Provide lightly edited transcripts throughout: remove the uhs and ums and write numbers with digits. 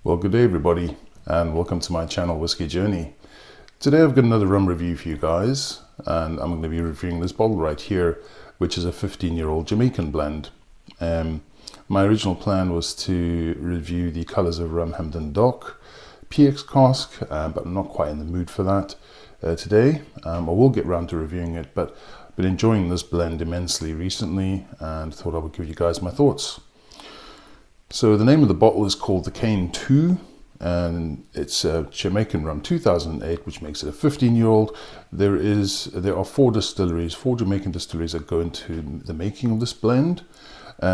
Well, good day everybody, and welcome to my channel Whiskey Journey. Today I've got another rum review for you guys, and I'm going to be reviewing this bottle right here, which is a 15-year-old Jamaican blend. My original plan was to review the Colours of Rum Hemden Dock PX cask, but I'm not quite in the mood for that today. I will get round to reviewing it, but I've been enjoying this blend immensely recently and thought I would give you guys my thoughts. So the name of the bottle is called the Cane 2, and it's a Jamaican rum 2008, which makes it a 15-year-old. There are four Jamaican distilleries that go into the making of this blend.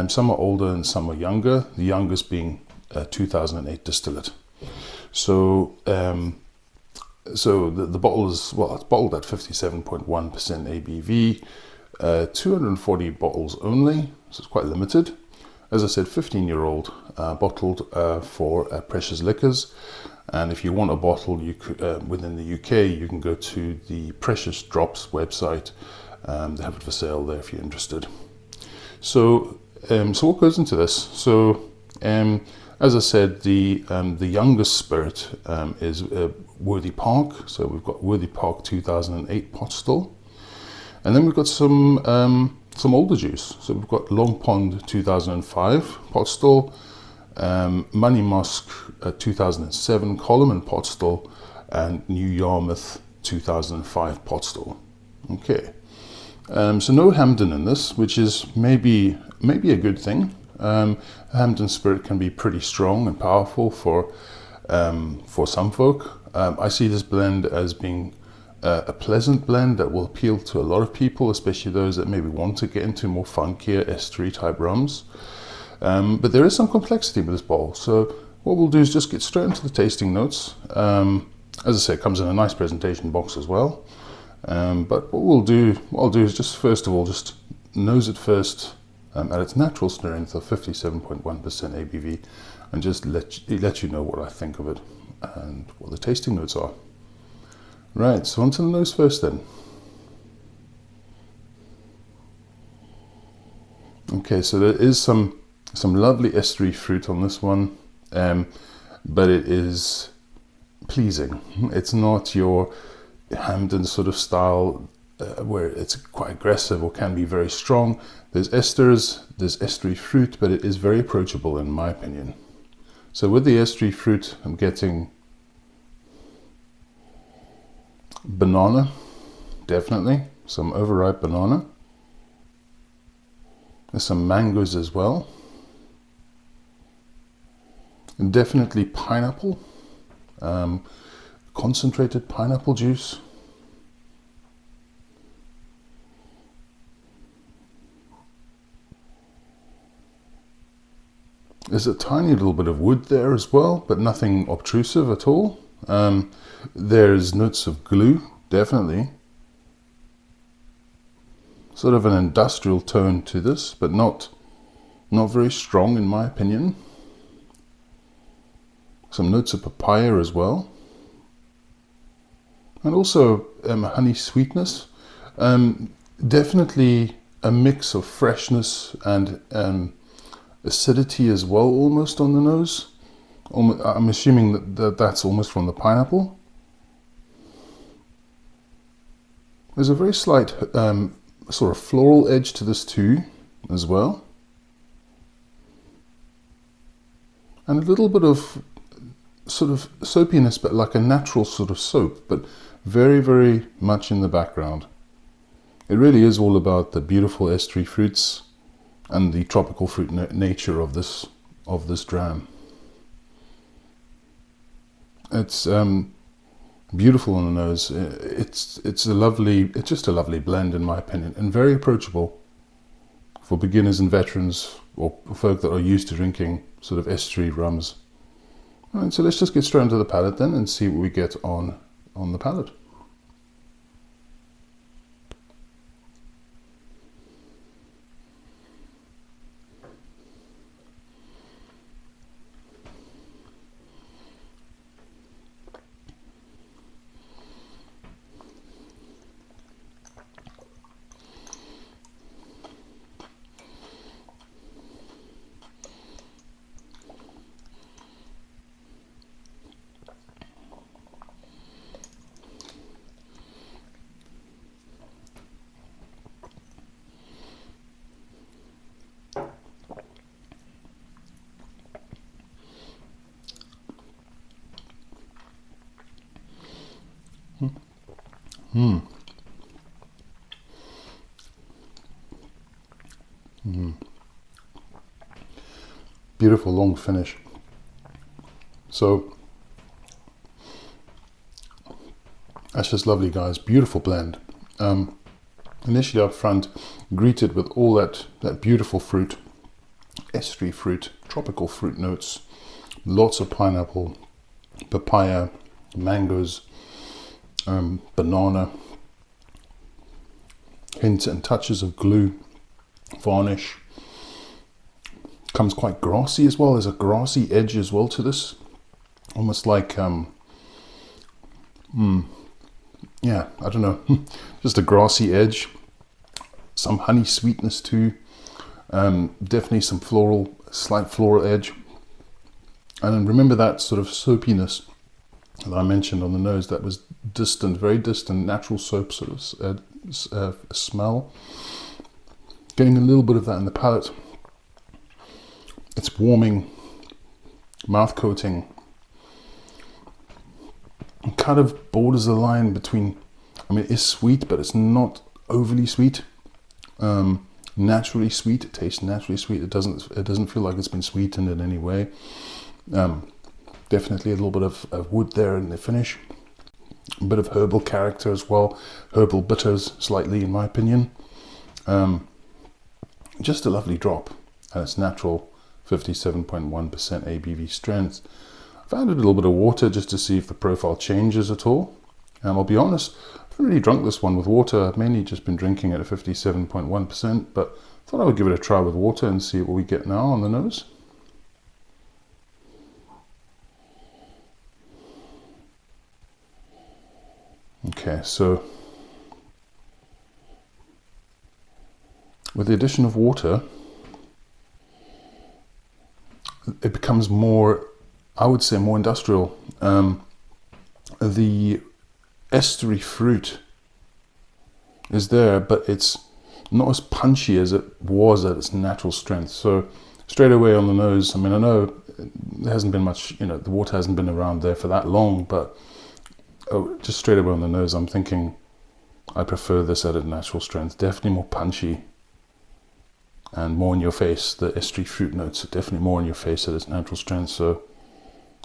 Some are older and some are younger, the youngest being a 2008 distillate. So the bottle is, well, it's bottled at 57.1 ABV, 240 bottles only, so it's quite limited. As I said, 15-year-old, bottled for Precious Liquors, and if you want a bottle, you could, within the UK, you can go to the Precious Drops website. They have it for sale there if you're interested. So what goes into this? So as I said, the youngest spirit is Worthy Park. So we've got Worthy Park 2008 pot still, and then we've got some older juice. So we've got Long Pond 2005 pot still, Monymusk 2007 column and pot still, and New Yarmouth 2005 pot still. Okay, so no Hemden in this, which is maybe a good thing. Hemden spirit can be pretty strong and powerful for some folk. I see this blend as being a pleasant blend that will appeal to a lot of people, especially those that maybe want to get into more funkier estery type rums. But there is some complexity with this bottle. So what we'll do is just get straight into the tasting notes. As I say, it comes in a nice presentation box as well. But what I'll do is just first of all just nose it first at its natural strength of 57.1% ABV, and just let you know what I think of it and what the tasting notes are. Right, so onto the nose first then. Okay, so there is some lovely estery fruit on this one, but it is pleasing. It's not your Hemden sort of style where it's quite aggressive or can be very strong. There's esters, there's estery fruit, but it is very approachable in my opinion. So with the estery fruit, I'm getting banana, definitely, some overripe banana. There's some mangoes as well. And definitely pineapple, concentrated pineapple juice. There's a tiny little bit of wood there as well, but nothing obtrusive at all. There's notes of glue, definitely. Sort of an industrial tone to this, but not very strong in my opinion. Some notes of papaya as well. And also honey sweetness. Definitely a mix of freshness and acidity as well, almost on the nose. I'm assuming that's almost from the pineapple. There's a very slight sort of floral edge to this too, as well. And a little bit of sort of soapiness, but like a natural sort of soap, but very, very much in the background. It really is all about the beautiful estery fruits and the tropical fruit nature of this dram. It's beautiful on the nose. It's just a lovely blend in my opinion, and very approachable for beginners and veterans, or folk that are used to drinking sort of estery rums. All right, so let's just get straight into the palate then and see what we get on the palate. Beautiful long finish. So that's just lovely, guys. Beautiful blend. Initially up front, greeted with all that beautiful fruit, estery fruit, tropical fruit notes, lots of pineapple, papaya, mangoes, banana, hints and touches of glue, varnish. Comes quite grassy as well. There's a grassy edge as well to this, almost like yeah, I don't know, just a grassy edge. Some honey sweetness too. Definitely some slight floral edge. And then remember that sort of soapiness that I mentioned on the nose, that was distant, very distant, natural soap sort of smell. Getting a little bit of that in the palate. It's warming, mouth coating. It kind of borders the line between, I mean, it's sweet, but it's not overly sweet. Naturally sweet. It tastes naturally sweet. It doesn't feel like it's been sweetened in any way. Definitely a little bit of wood there in the finish. A bit of herbal character as well. Herbal bitters slightly, in my opinion. Just a lovely drop, and it's natural 57.1% ABV strength. I've added a little bit of water just to see if the profile changes at all. I'll be honest, I haven't really drunk this one with water. I've mainly just been drinking it at 57.1%, but I thought I would give it a try with water and see what we get now on the nose. Okay, so with the addition of water, it becomes more, I would say, more industrial. The estery fruit is there, but it's not as punchy as it was at its natural strength. So straight away on the nose, I mean, I know there hasn't been much, the water hasn't been around there for that long, but just straight away on the nose, I'm thinking I prefer this at its natural strength. Definitely more punchy and more in your face. The estery fruit notes are definitely more in your face at its natural strength. So,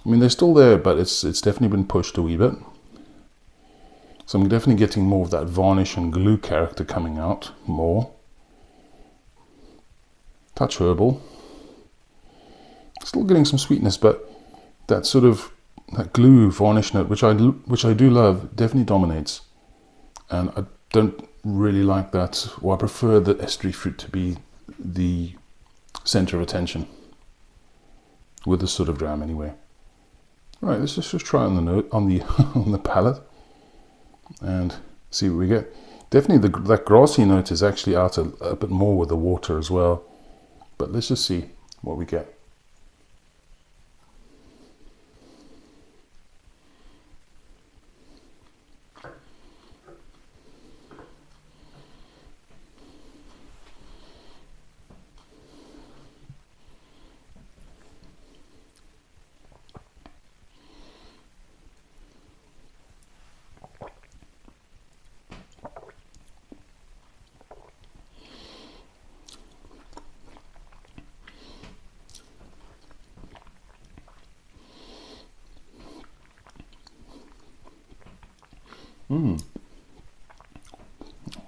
I mean, they're still there, but it's definitely been pushed a wee bit. So I'm definitely getting more of that varnish and glue character coming out more. Touch herbal. Still getting some sweetness, but that sort of that glue varnish note, which I do love, definitely dominates. And I don't really like that. Well, I prefer the estery fruit to be the center of attention with this sort of dram anyway. Right, let's just try on the note on the on the palate and see what we get. Definitely that grassy note is actually out a bit more with the water as well. But let's just see what we get.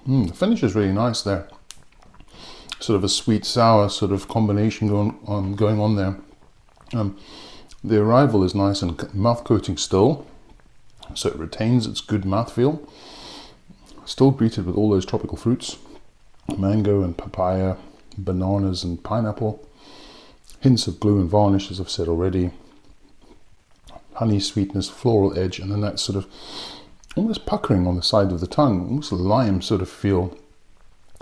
The finish is really nice there. Sort of a sweet sour sort of combination going on there. The arrival is nice and mouth coating still, so it retains its good mouthfeel. Still greeted with all those tropical fruits, mango and papaya, bananas and pineapple, hints of glue and varnish, as I've said already, honey sweetness, floral edge, and then that sort of almost puckering on the side of the tongue, almost a lime sort of feel,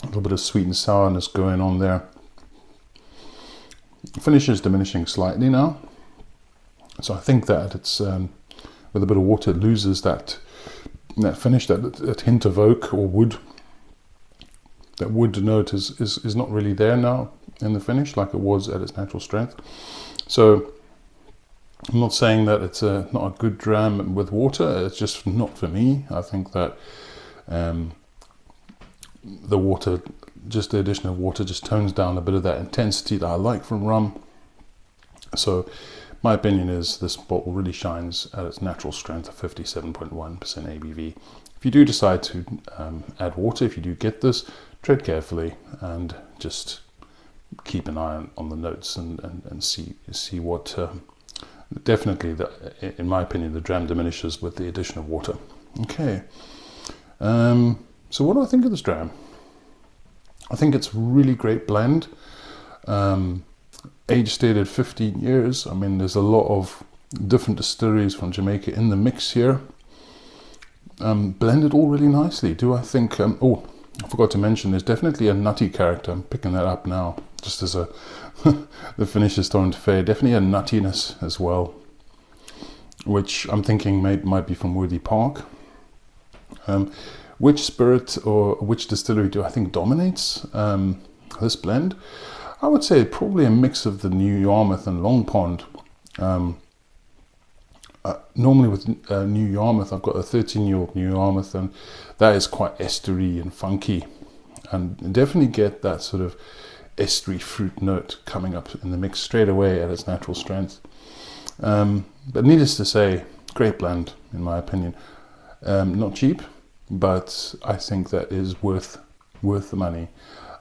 a little bit of sweet and sourness going on there. Finish is diminishing slightly now, so I think that it's with a bit of water it loses that finish, that hint of oak or wood. That wood note is not really there now in the finish like it was at its natural strength. So I'm not saying that it's not a good dram with water, it's just not for me. I think that The water, just the addition of water, just tones down a bit of that intensity that I like from rum. So my opinion is this bottle really shines at its natural strength of 57.1% ABV. If you do decide to add water, if you do get this, tread carefully and just keep an eye on the notes and see what. Definitely, in my opinion, the dram diminishes with the addition of water. Okay. So what do I think of this dram? I think it's a really great blend. Age stated 15 years. I mean, there's a lot of different distilleries from Jamaica in the mix here. Blended all really nicely. Do I think, oh, I forgot to mention, there's definitely a nutty character. I'm picking that up now, just as the finish is starting to fade. Definitely a nuttiness as well, which I'm thinking might be from Worthy Park. Which spirit or which distillery do I think dominates this blend? I would say probably a mix of the New Yarmouth and Long Pond. Normally with New Yarmouth, I've got a 13-year-old New Yarmouth, and that is quite estery and funky, and definitely get that sort of estery fruit note coming up in the mix straight away at its natural strength. But needless to say, great blend in my opinion. Not cheap, but I think that is worth the money.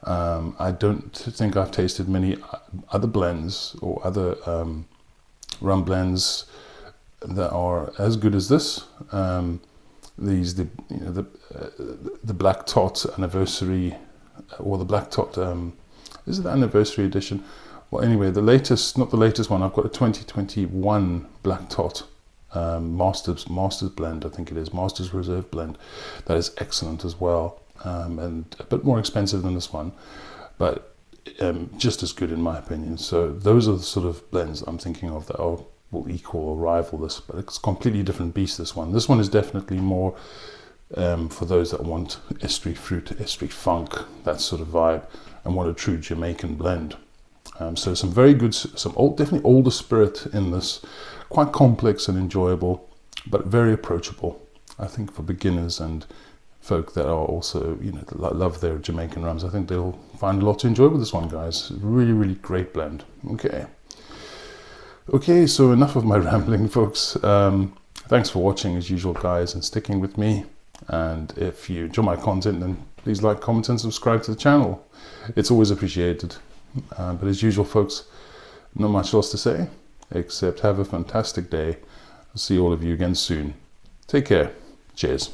I don't think I've tasted many other blends or other rum blends that are as good as this. The Black Tot Anniversary, or the Black Tot, is it the Anniversary edition? Well, anyway, the latest, not the latest one, I've got a 2021 Black Tot Masters blend, I think it is, Masters Reserve blend. That is excellent as well, and a bit more expensive than this one, but just as good in my opinion. So those are the sort of blends I'm thinking of that will equal or rival this, but it's a completely different beast, this one. This one is definitely more for those that want estery fruit, estery funk, that sort of vibe, and want a true Jamaican blend. So some very good, definitely older spirit in this, quite complex and enjoyable, but very approachable, I think, for beginners and folk that are also, that love their Jamaican rums. I think they'll find a lot to enjoy with this one, guys. Really, really great blend. Okay, so enough of my rambling, folks. Thanks for watching as usual, guys, and sticking with me. And if you enjoy my content, then please like, comment, and subscribe to the channel. It's always appreciated. But as usual, folks, not much else to say, except have a fantastic day. I'll see all of you again soon. Take care. Cheers.